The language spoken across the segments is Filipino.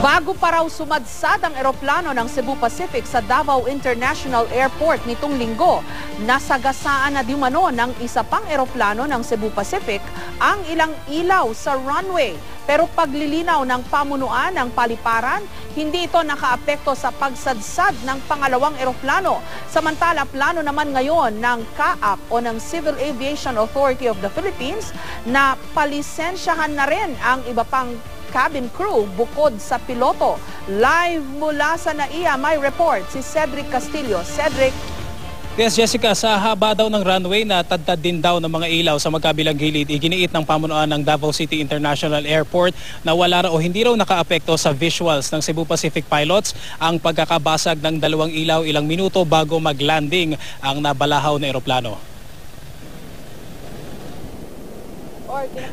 Bago pa raw sumadsad ang eroplano ng Cebu Pacific sa Davao International Airport nitong linggo, nasagasaan na diumano ng isa pang eroplano ng Cebu Pacific ang ilang ilaw sa runway. Pero paglilinaw ng pamunuan ng paliparan, hindi ito nakaapekto sa pagsadsad ng pangalawang eroplano. Samantala, plano naman ngayon ng CAAP o ng Civil Aviation Authority of the Philippines na palisensyahan na rin ang iba pang cabin crew bukod sa piloto. Live mula sa NAIA, may report si Cedric Castillo. Cedric. Yes, Jessica, sa haba daw ng runway na tadtad din daw ng mga ilaw sa magkabilang gilid, iginiit ng pamunuan ng Davao City International Airport na wala raw o hindi raw nakaapekto sa visuals ng Cebu Pacific pilots ang pagkakabasag ng dalawang ilaw ilang minuto bago mag-landing ang nabalahaw na eroplano.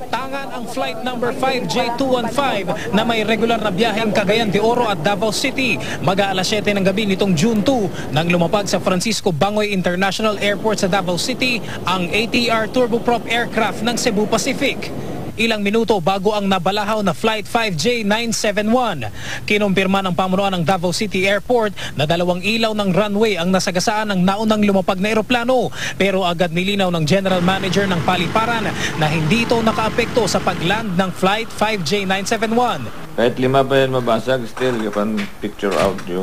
Tangan ang flight number 5J215 na may regular na biyaheng Cagayan de Oro at Davao City. Mag-aalas 7 ng gabi nitong June 2 nang lumapag sa Francisco Bangoy International Airport sa Davao City ang ATR turboprop aircraft ng Cebu Pacific. Ilang minuto bago ang nabalahaw na Flight 5J971. Kinumpirma ng pamunuan ng Davao City Airport na dalawang ilaw ng runway ang nasagasaan ng naunang lumapag na eroplano. Pero agad nilinaw ng General Manager ng paliparan na hindi ito nakaapekto sa pagland ng Flight 5J971. Kahit lima pa yan mabasag, still you can picture out the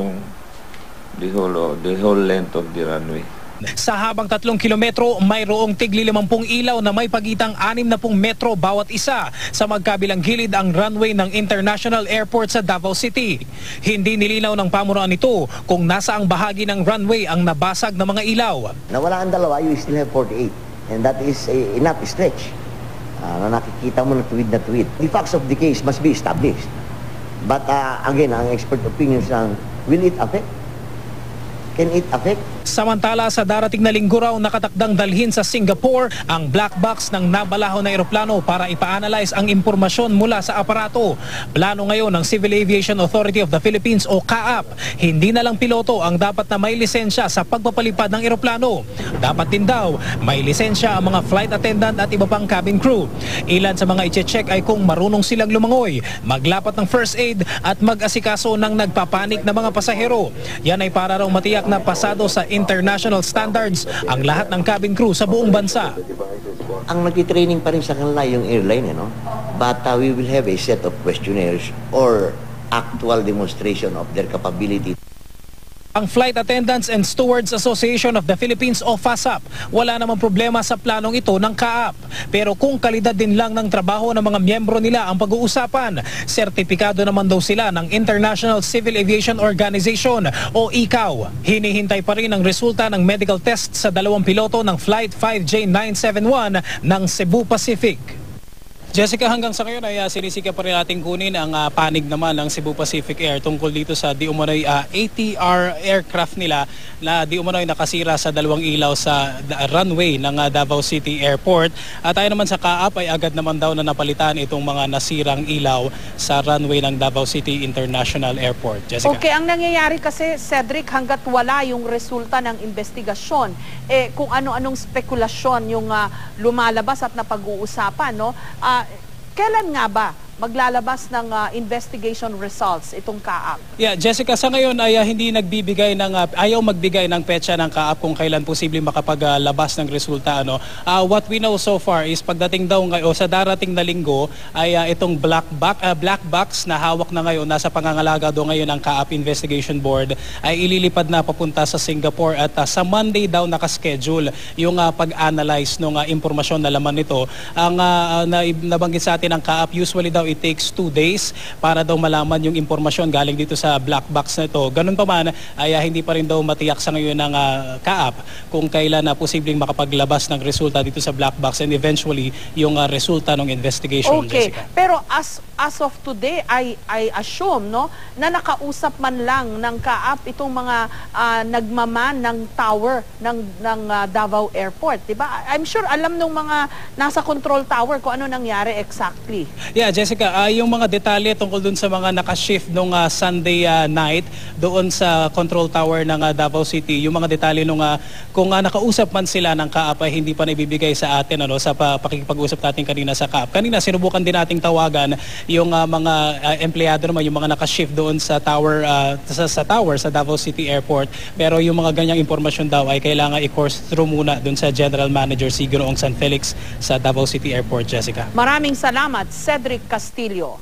whole length of the runway. Sa habang 3 kilometro, mayroong tigli 50 ilaw na may pagitang 60 metro bawat isa sa magkabilang gilid ang runway ng International Airport sa Davao City. Hindi nilinaw ng pamunuan nito kung nasa ang bahagi ng runway ang nabasag na mga ilaw. Nawala ang dalawa, you still have 48 and that is enough stretch na nakikita mo na tuwid. The facts of the case must be established. But again, ang expert opinions ng will it affect? Can it affect? Samantala, sa darating na linggo raw nakatakdang dalhin sa Singapore ang black box ng nabalahaw na eroplano para ipa-analyze ang impormasyon mula sa aparato. Plano ngayon ng Civil Aviation Authority of the Philippines o CAAP, hindi na lang piloto ang dapat na may lisensya sa pagpapalipad ng eroplano. Dapat din daw may lisensya ang mga flight attendant at iba pang cabin crew. Ilan sa mga iche-check ay kung marunong silang lumangoy, maglapat ng first aid at mag-asikaso ng nagpapanik na mga pasahero. Yan ay para raw matiyak na pasado sa international standards ang lahat ng cabin crew sa buong bansa. Ang nagtitraining pa rin sa kanila yung airline, but we will have a set of questionnaires or actual demonstration of their capability. Ang Flight Attendants and Stewards Association of the Philippines o FASAP, wala namang problema sa planong ito ng CAAP. Pero kung kalidad din lang ng trabaho ng mga miyembro nila ang pag-uusapan, sertipikado naman daw sila ng International Civil Aviation Organization o ICAO. Hinihintay pa rin ang resulta ng medical test sa dalawang piloto ng Flight 5J971 ng Cebu Pacific. Jessica, hanggang sa ngayon ay sinisika pa rin natin kunin ang panig naman ng Cebu Pacific Air tungkol dito sa di umano'y ATR aircraft nila na di umano'y nakasira sa dalawang ilaw sa runway ng Davao City Airport. At tayo naman sa CAAP ay agad naman daw na napalitan itong mga nasirang ilaw sa runway ng Davao City International Airport. Jessica. Okay, ang nangyayari kasi, Cedric, hanggat wala yung resulta ng investigasyon, kung ano-anong spekulasyon yung lumalabas at napag-uusapan, no? Kailan nga ba maglalabas ng investigation results itong CAAP? Yeah, Jessica, sa ngayon ay hindi nagbibigay ng ayaw magbigay ng petsa ng CAAP kung kailan posibleng makapaglabas ng resulta. What we know so far is pagdating daw ngayon sa darating na linggo ay itong black box na hawak na ngayon, nasa pangangalaga daw ngayon ng CAAP Investigation Board ay ililipad na papunta sa Singapore at sa Monday daw nakaschedule yung pag-analyze ng impormasyon na laman nito. Ang nabanggit sa atin ng CAAP, usually daw it takes 2 days para daw malaman yung impormasyon galing dito sa black box na ito. Ganun pa man ay hindi pa rin daw matiyak sa ngayon ng CAAP kung kailan na posibleng makapaglabas ng resulta dito sa black box and eventually yung resulta ng investigation. Okay, Jessica. pero as of today, I assume na nakausap man lang ng CAAP itong mga nagmaman ng tower ng Davao Airport, di ba? I'm sure alam nung mga nasa control tower kung ano nangyari exactly. Yeah, Jessica, Jessica, yung mga detalye tungkol dun sa mga nakashift nung Sunday night doon sa control tower ng Davao City, yung mga detalye nung kung nakausap man sila ng kaap ay hindi pa naibibigay sa atin sa pakikipag-usap natin kanina sa kaap. Kanina sinubukan din nating tawagan yung mga empleyado naman, yung mga nakashift doon sa tower sa Davao City Airport, pero yung mga ganyang impormasyon daw ay kailangan i-course through muna doon sa General Manager si Ginoong San Felix sa Davao City Airport, Jessica. Maraming salamat, Cedric Castillo.